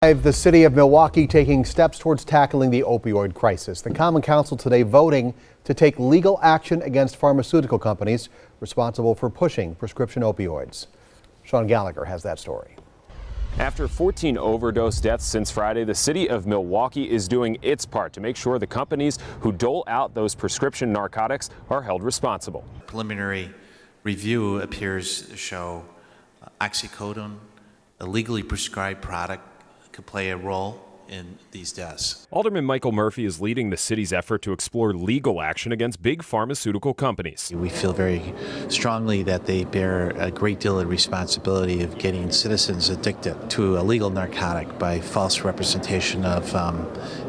The city of Milwaukee taking steps towards tackling the opioid crisis. The Common Council today voting to take legal action against pharmaceutical companies responsible for pushing prescription opioids. Sean Gallagher has that story. After 14 overdose deaths since Friday, the city of Milwaukee is doing its part to make sure the companies who dole out those prescription narcotics are held responsible. Preliminary review appears to show oxycodone, a legally prescribed product, could play a role in these deaths. Alderman Michael Murphy is leading the city's effort to explore legal action against big pharmaceutical companies. We feel very strongly that they bear a great deal of responsibility of getting citizens addicted to a legal narcotic by false representation of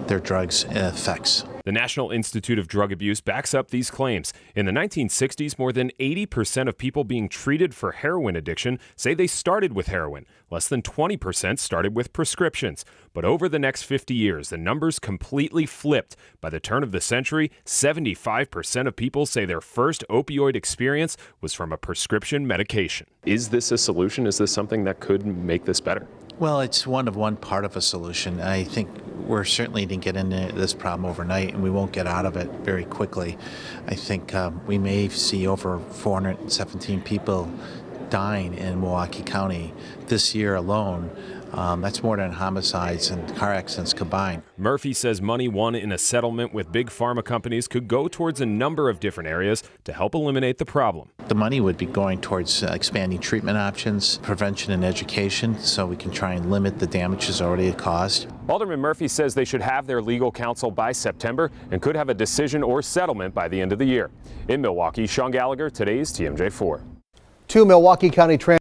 their drugs' effects. The National Institute of Drug Abuse backs up these claims. In the 1960s, more than 80% of people being treated for heroin addiction say they started with heroin. Less than 20% started with prescriptions. But over the next 50 years, the numbers completely flipped. By the turn of the century, 75% of people say their first opioid experience was from a prescription medication. Is this a solution? Is this something that could make this better? Well, it's one part of a solution. I think we're certainly didn't get into this problem overnight, and we won't get out of it very quickly. I think we may see over 417 people dying in Milwaukee County this year alone. That's more than homicides and car accidents combined. Murphy says money won in a settlement with big pharma companies could go towards a number of different areas to help eliminate the problem. The money would be going towards expanding treatment options, prevention and education, so we can try and limit the damages already caused. Alderman Murphy says they should have their legal counsel by September and could have a decision or settlement by the end of the year. In Milwaukee, Sean Gallagher, today's TMJ4. Two Milwaukee County